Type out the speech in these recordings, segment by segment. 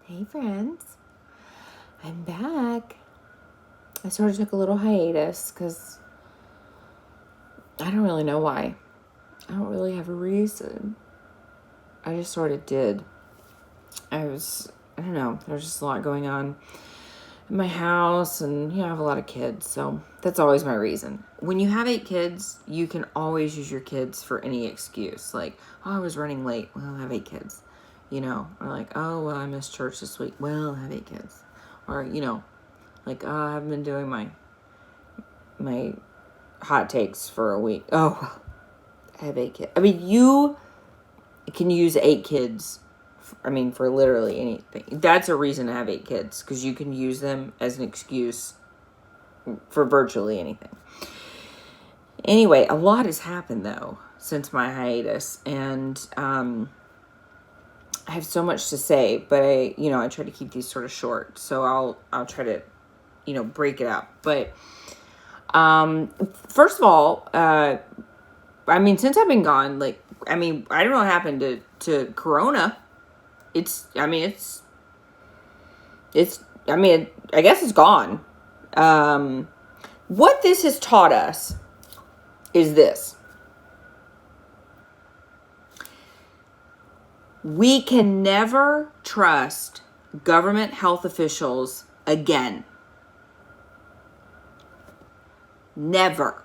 Hey friends, I'm back. I sort of took a little hiatus because I don't really know why. I don't really have a reason. I just sort of did. I don't know, there's just a lot going on in my house and, I have a lot of kids, so that's always my reason. When you have 8 kids, you can always use your kids for any excuse. Like, oh, I was running late. Well, I have 8 kids. Or like, oh, well, I missed church this week. Well, I have 8 kids. Or, like, oh, I haven't been doing my hot takes for a week. Oh, I have 8 kids. I mean, you can use 8 kids, for literally anything. That's a reason to have 8 kids, because you can use them as an excuse for virtually anything. Anyway, a lot has happened, though, since my hiatus, and I have so much to say, but I try to keep these sort of short, so I'll try to, break it up. But first of all, since I've been gone, I don't know what happened to Corona. I guess it's gone. What this has taught us is this. We can never trust government health officials again. Never.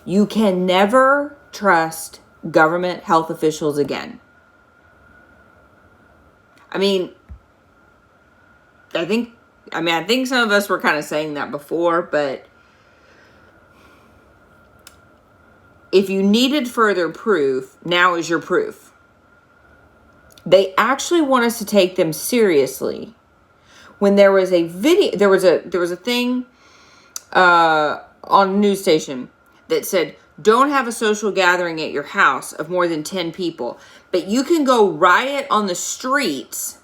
You can never trust government health officials again. I think some of us were kind of saying that before, but if you needed further proof, now is your proof. They actually want us to take them seriously. When there was a video, there was a thing on a news station that said, don't have a social gathering at your house of more than 10 people, but you can go riot on the streets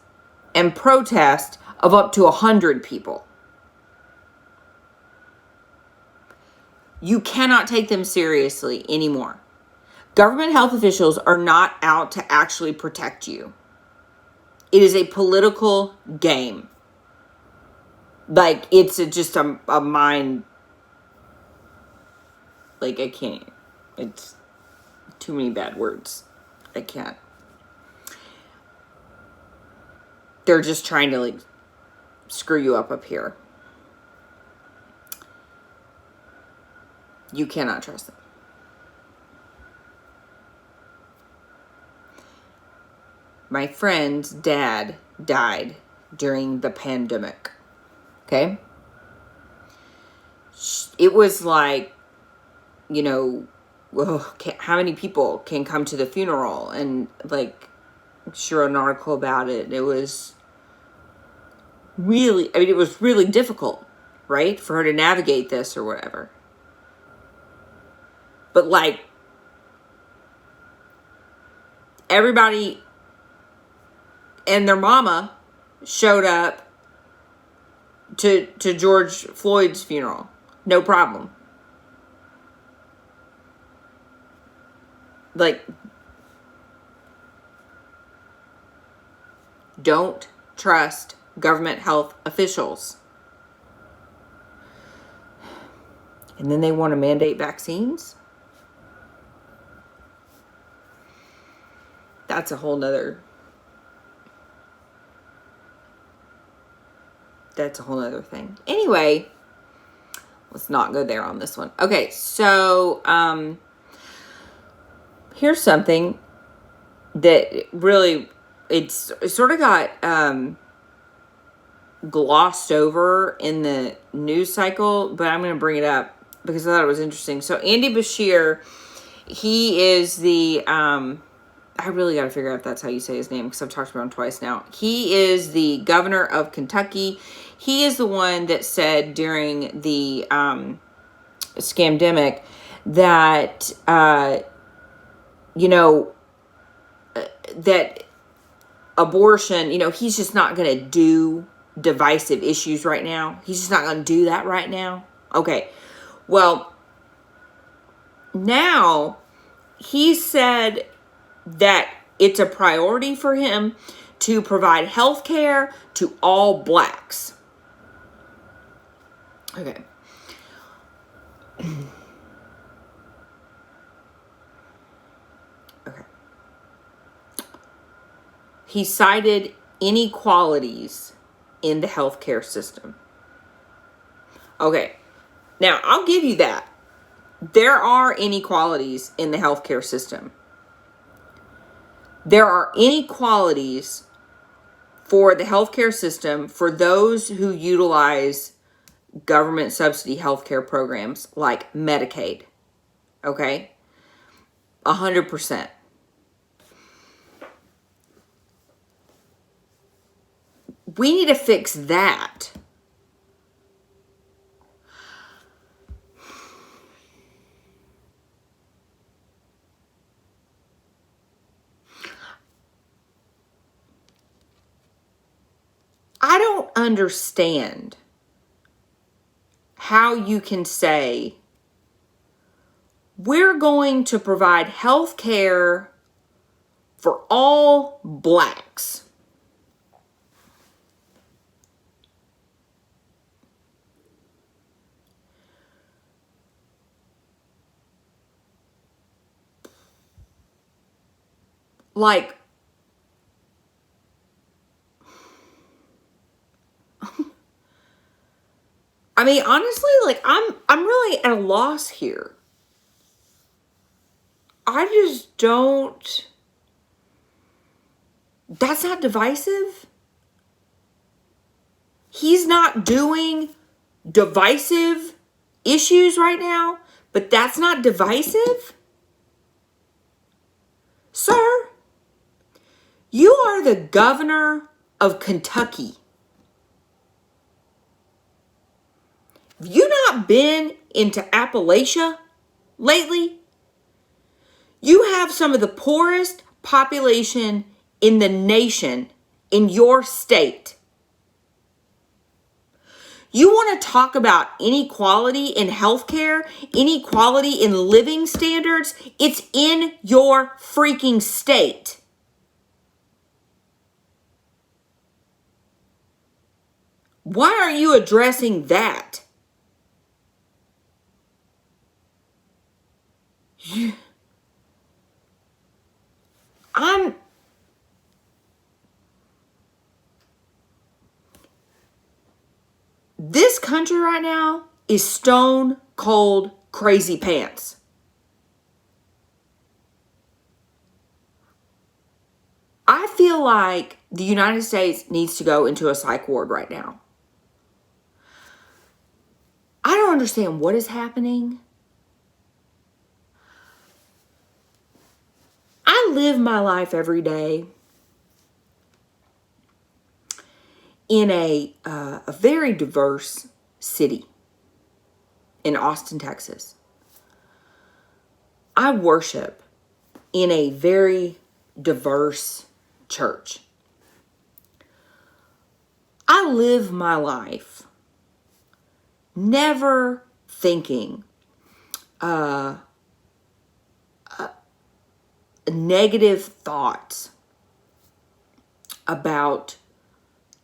and protest of up to 100 people. You cannot take them seriously anymore. Government health officials are not out to actually protect you. It is a political game. It's just a mind. I can't. It's too many bad words. I can't. They're just trying to, screw you up here. You cannot trust them. My friend's dad died during the pandemic. Okay? It was how many people can come to the funeral? And she wrote an article about it. It was really difficult, right? For her to navigate this or whatever. But everybody and their mama showed up to George Floyd's funeral. No problem. Don't trust government health officials. And then they want to mandate vaccines? That's a whole nother thing. Anyway, let's not go there on this one. Okay, so here's something that really, it sort of got glossed over in the news cycle, but I'm going to bring it up because I thought it was interesting. So Andy Beshear, he is the, I really got to figure out if that's how you say his name because I've talked about him twice now. He is the governor of Kentucky. He is the one that said during the scamdemic that, that abortion, he's just not going to do divisive issues right now. He's just not going to do that right now. Okay. Well, now he said that it's a priority for him to provide health care to all blacks. Okay. Okay. He cited inequalities in the healthcare system. Okay. Now, I'll give you that. There are inequalities in the healthcare system. There are inequalities for the healthcare system for those who utilize government subsidy healthcare programs like Medicaid. Okay? 100%. We need to fix that. I don't understand how you can say we're going to provide health care for all blacks. Like, I mean, honestly, like I'm really at a loss here. I just don't. That's not divisive. He's not doing divisive issues right now, but that's not divisive. Sir, you are the governor of Kentucky. Have you not been into Appalachia lately? You have some of the poorest population in the nation in your state. You want to talk about inequality in healthcare, inequality in living standards? It's in your freaking state. Why aren't you addressing that? This country right now is stone cold crazy pants. I feel like the United States needs to go into a psych ward right now. I don't understand what is happening. I live my life every day in a very diverse city in Austin, Texas. I worship in a very diverse church. I live my life never thinking negative thoughts about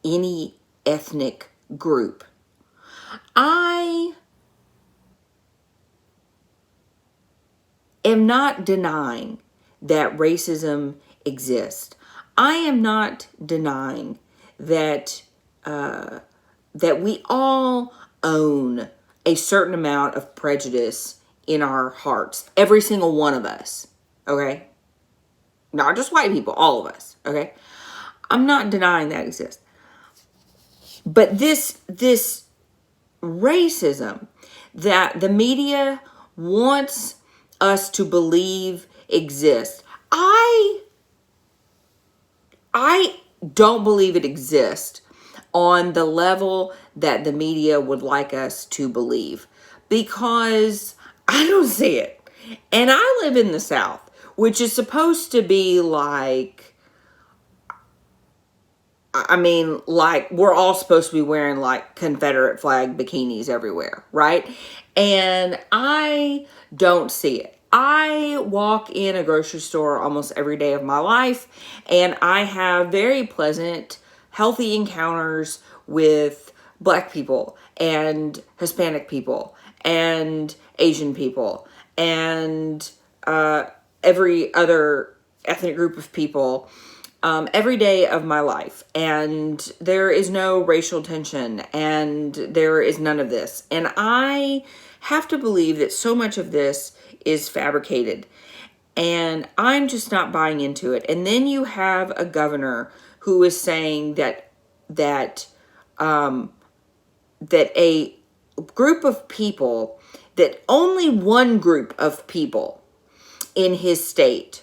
any ethnic group. I am not denying that racism exists. I am not denying that that we all own a certain amount of prejudice in our hearts. Every single one of us. Okay? Not just white people, all of us. Okay? I'm not denying that exists. But this racism that the media wants us to believe exists, I don't believe it exists on the level that the media would like us to believe, because I don't see it. And I live in the South, which is supposed to be like, I mean, like, we're all supposed to be wearing like Confederate flag bikinis everywhere, right? And I don't see it. I walk in a grocery store almost every day of my life, and I have very pleasant, healthy encounters with Black people and Hispanic people and Asian people and every other ethnic group of people every day of my life. And there is no racial tension, and there is none of this. And I have to believe that so much of this is fabricated. And I'm just not buying into it. And then you have a governor who is saying that a group of people, that only one group of people in his state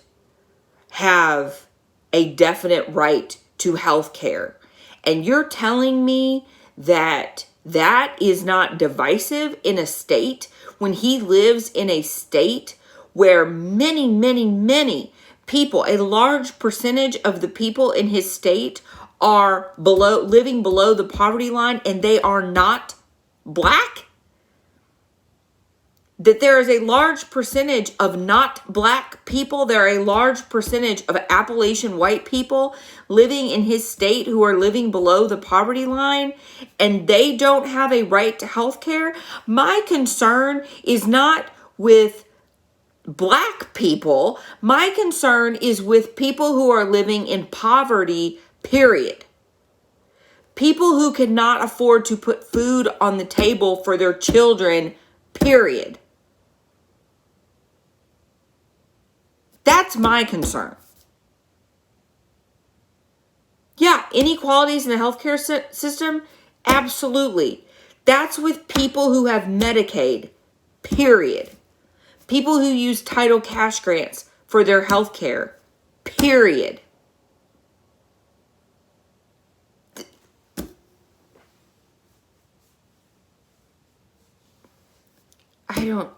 have a definite right to health care. And you're telling me that that is not divisive in a state when he lives in a state where many, many, many people, a large percentage of the people in his state are living below the poverty line, and they are not Black? That there is a large percentage of not Black people, there are a large percentage of Appalachian white people living in his state who are living below the poverty line, and they don't have a right to health care. My concern is not with Black people. My concern is with people who are living in poverty, period. People who cannot afford to put food on the table for their children, period. That's my concern. Yeah, inequalities in the healthcare system, absolutely. That's with people who have Medicaid, period. People who use title cash grants for their health care, period. I don't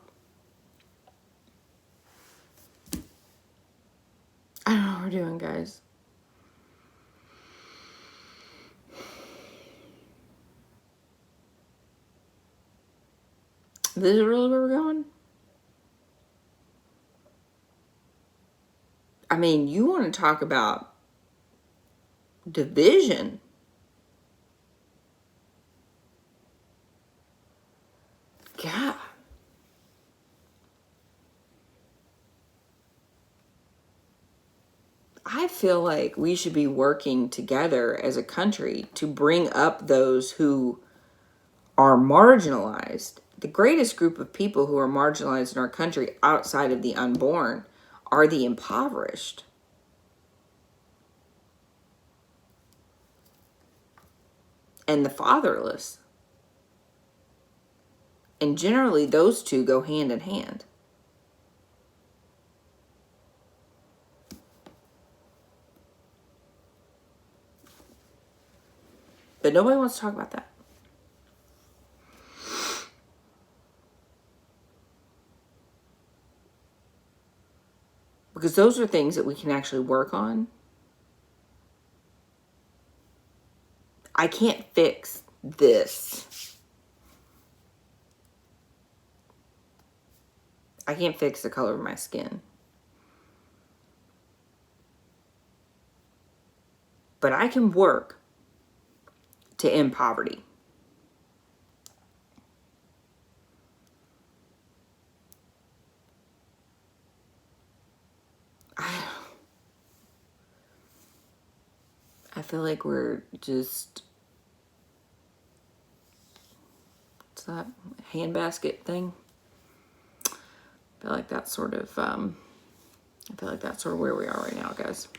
know what we're doing, guys. This is really where we're going? I mean, you want to talk about division. God. I feel like we should be working together as a country to bring up those who are marginalized. The greatest group of people who are marginalized in our country outside of the unborn are the impoverished. And the fatherless. And generally, those two go hand in hand. But nobody wants to talk about that. Because those are things that we can actually work on. I can't fix this. I can't fix the color of my skin. But I can work to end poverty. I feel like we're just, what's that, handbasket thing? I feel like that's sort of where we are right now, guys.